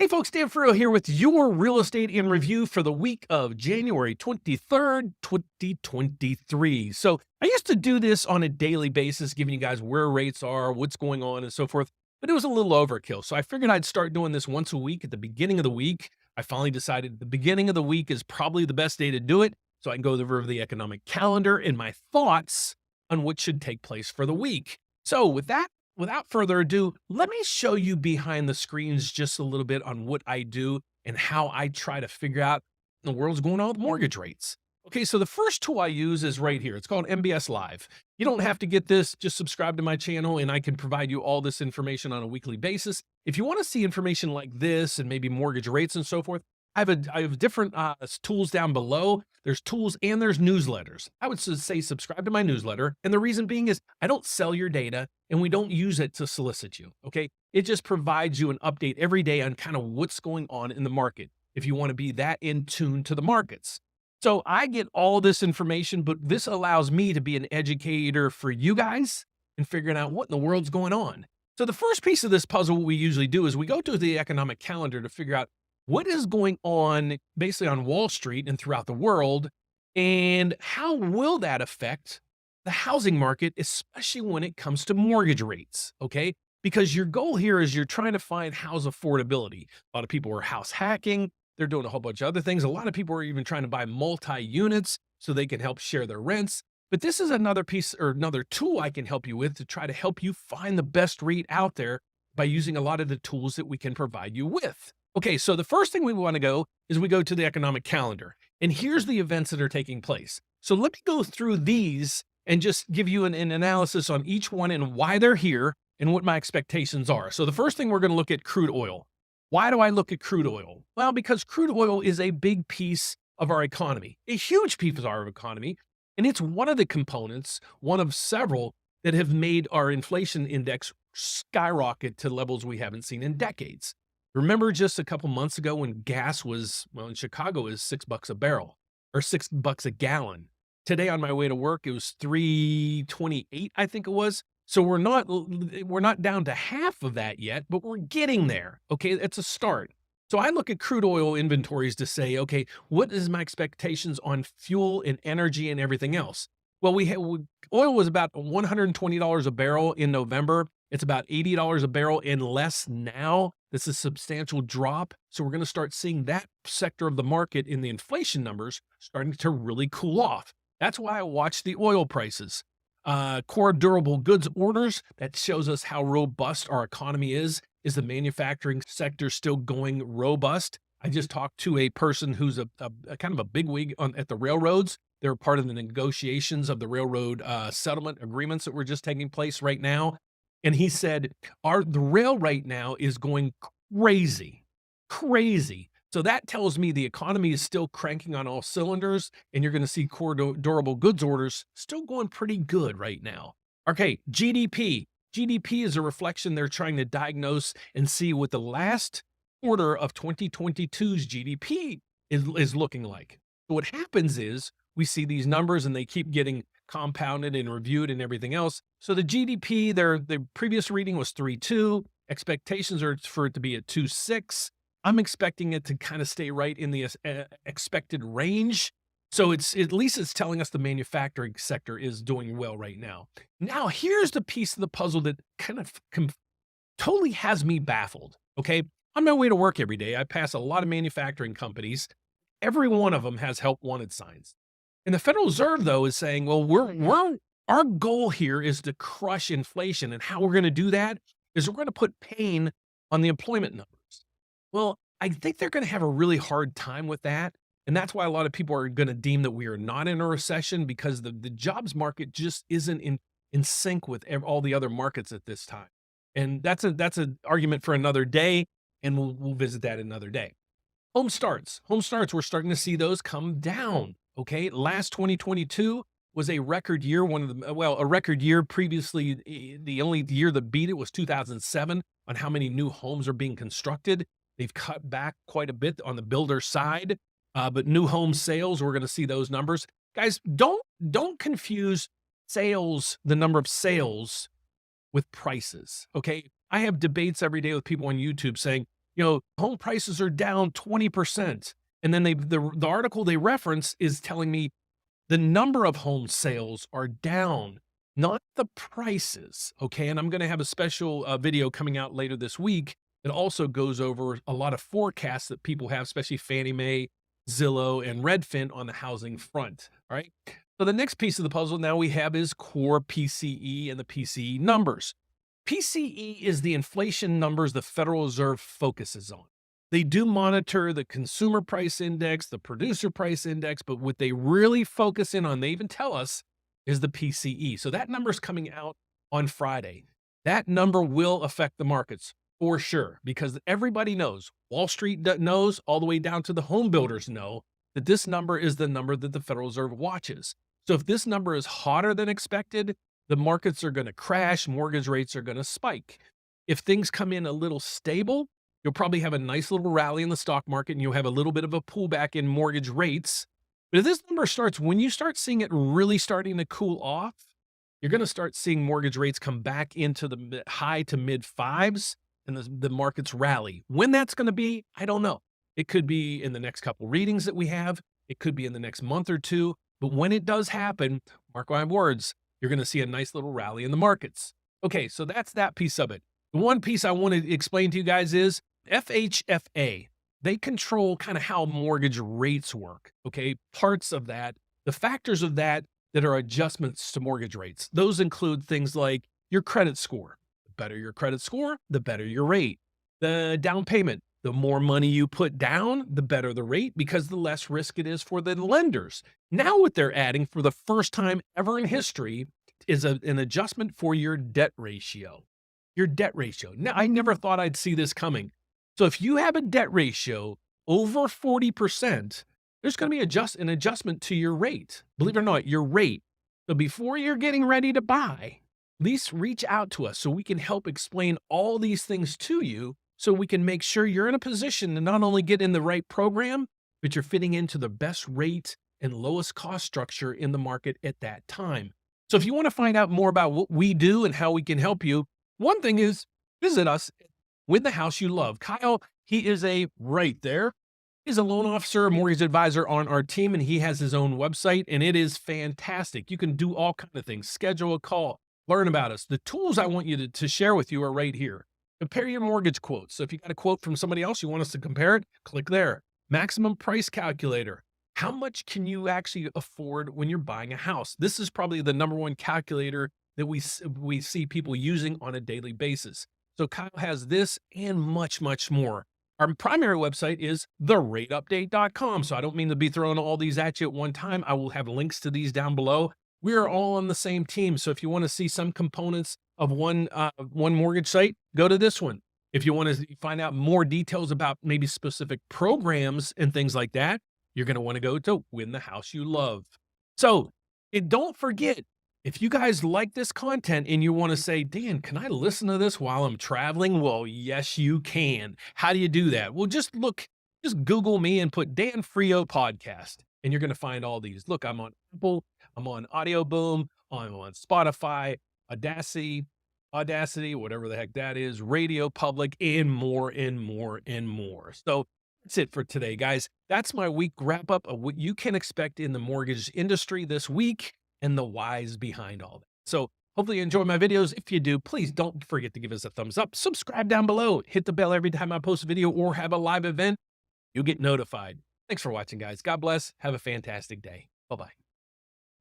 Hey folks, Dan Frio here with your real estate in review for the week of January 23rd, 2023. So I used to do this on a daily basis, giving you guys where rates are, what's going on, and so forth, but it was a little overkill. So I figured I'd start doing this once a week at the beginning of the week. I finally decided the beginning of the week is probably the best day to do it. So I can go over the economic calendar and my thoughts on what should take place for the week. So with that, without further ado, let me show you behind the screens just a little bit on what I do and how I try to figure out the world's going on with mortgage rates. Okay, so the first tool I use is right here. It's called MBS Live. You don't have to get this, just subscribe to my channel and I can provide you all this information on a weekly basis. If you want to see information like this and maybe mortgage rates and so forth, I have different tools down below. There's tools and there's newsletters. I would say subscribe to my newsletter. And the reason being is I don't sell your data and we don't use it to solicit you. Okay. It just provides you an update every day on kind of what's going on in the market if you want to be that in tune to the markets. So I get all this information, but this allows me to be an educator for you guys and figuring out what in the world's going on. So the first piece of this puzzle, what we usually do is we go to the economic calendar to figure out what is going on basically on Wall Street and throughout the world, and how will that affect the housing market, especially when it comes to mortgage rates, okay? Because your goal here is you're trying to find house affordability. A lot of people are house hacking. They're doing a whole bunch of other things. A lot of people are even trying to buy multi-units so they can help share their rents. But this is another piece or another tool I can help you with to try to help you find the best rate out there by using a lot of the tools that we can provide you with. Okay, so the first thing we want to go is we go to the economic calendar, and here's the events that are taking place. So let me go through these and just give you an analysis on each one and why they're here and what my expectations are. So the first thing we're going to look at crude oil. Why do I look at crude oil? Well, because crude oil is a big piece of our economy, a huge piece of our economy, and it's one of the components, one of several that have made our inflation index skyrocket to levels we haven't seen in decades. Remember just a couple months ago when gas was, well, in Chicago is $6 a barrel or $6 a gallon. Today on my way to work, it was $3.28, I think it was. So we're not down to half of that yet, but we're getting there. Okay, it's a start. So I look at crude oil inventories to say, okay, what is my expectations on fuel and energy and everything else? Well, oil was about $120 a barrel in November. It's about $80 a barrel and less now. This is a substantial drop. So we're going to start seeing that sector of the market in the inflation numbers starting to really cool off. That's why I watch the oil prices. Core durable goods orders, that shows us how robust our economy is. Is the manufacturing sector still going robust? I just talked to a person who's a kind of a bigwig at the railroads. They're part of the negotiations of the railroad settlement agreements that were just taking place right now. And he said, the rail right now is going crazy, crazy. So that tells me the economy is still cranking on all cylinders, and you're going to see core durable goods orders still going pretty good right now. Okay, GDP. GDP is a reflection they're trying to diagnose and see what the last quarter of 2022's GDP is looking like. So what happens is we see these numbers and they keep getting compounded and reviewed and everything else. So the GDP, the previous reading was 3.2. Expectations are for it to be at 2.6. I'm expecting it to kind of stay right in the expected range. So at least it's telling us the manufacturing sector is doing well right now. Now, here's the piece of the puzzle that kind of totally has me baffled. Okay. On my way to work every day, I pass a lot of manufacturing companies. Every one of them has help wanted signs. And the Federal Reserve, though, is saying, well, our goal here is to crush inflation. And how we're going to do that is we're going to put pain on the employment numbers. Well, I think they're going to have a really hard time with that. And that's why a lot of people are going to deem that we are not in a recession, because the jobs market just isn't in sync with all the other markets at this time. And that's an argument for another day, and we'll visit that another day. Home starts, we're starting to see those come down. Okay, last 2022 was a record year. A record year. Previously, the only year that beat it was 2007 on how many new homes are being constructed. They've cut back quite a bit on the builder side, but new home sales, we're going to see those numbers. Guys, don't confuse sales, the number of sales, with prices. Okay, I have debates every day with people on YouTube saying, home prices are down 20%. And then the article they reference is telling me the number of home sales are down, not the prices. Okay. And I'm going to have a special video coming out later this week that also goes over a lot of forecasts that people have, especially Fannie Mae, Zillow, and Redfin on the housing front. All right. So the next piece of the puzzle now we have is core PCE and the PCE numbers. PCE is the inflation numbers the Federal Reserve focuses on. They do monitor the consumer price index, the producer price index, but what they really focus in on, they even tell us, is the PCE. So that number is coming out on Friday. That number will affect the markets for sure, because everybody knows, Wall Street knows, all the way down to the home builders know that this number is the number that the Federal Reserve watches. So if this number is hotter than expected, the markets are going to crash, mortgage rates are going to spike. If things come in a little stable, you'll probably have a nice little rally in the stock market and you'll have a little bit of a pullback in mortgage rates. But if this number starts, when you start seeing it really starting to cool off, you're going to start seeing mortgage rates come back into the high to mid fives and the markets rally. When that's going to be, I don't know. It could be in the next couple readings that we have. It could be in the next month or two. But when it does happen, mark my words, you're going to see a nice little rally in the markets. Okay, so that's that piece of it. The one piece I want to explain to you guys is FHFA. They control kind of how mortgage rates work, okay? Parts of that, the factors of that are adjustments to mortgage rates. Those include things like your credit score. The better your credit score, the better your rate. The down payment, the more money you put down, the better the rate because the less risk it is for the lenders. Now what they're adding for the first time ever in history is an adjustment for your debt ratio. Your debt ratio. Now, I never thought I'd see this coming. So if you have a debt ratio over 40%, there's going to be an adjustment to your rate. Believe it or not, your rate. So before you're getting ready to buy, at least reach out to us so we can help explain all these things to you so we can make sure you're in a position to not only get in the right program, but you're fitting into the best rate and lowest cost structure in the market at that time. So if you want to find out more about what we do and how we can help you, one thing is visit us with the house you love. Kyle, he is right there. He's a loan officer, a mortgage advisor on our team, and he has his own website, and it is fantastic. You can do all kinds of things. Schedule a call, learn about us. The tools I want you to share with you are right here. Compare your mortgage quotes. So if you got a quote from somebody else, you want us to compare it, click there. Maximum price calculator. How much can you actually afford when you're buying a house? This is probably the number one calculator that we see people using on a daily basis. So Kyle has this and much, much more. Our primary website is therateupdate.com. So I don't mean to be throwing all these at you at one time. I will have links to these down below. We are all on the same team. So if you want to see some components of one mortgage site, go to this one. If you want to find out more details about maybe specific programs and things like that, you're going to want to go to Win the House You Love. So don't forget, if you guys like this content and you want to say, Dan, can I listen to this while I'm traveling? Well, yes, you can. How do you do that? Well, just Google me and put Dan Frio podcast, and you're going to find all these. Look, I'm on Apple, I'm on Audio Boom, I'm on Spotify, Audacity, whatever the heck that is, Radio Public, and more and more and more. So that's it for today, guys. That's my week wrap up of what you can expect in the mortgage industry this week and the whys behind all that. So hopefully you enjoy my videos. If you do, please don't forget to give us a thumbs up, subscribe down below, hit the bell every time I post a video or have a live event. You'll get notified. Thanks for watching, guys. God bless. Have a fantastic day. Bye-bye.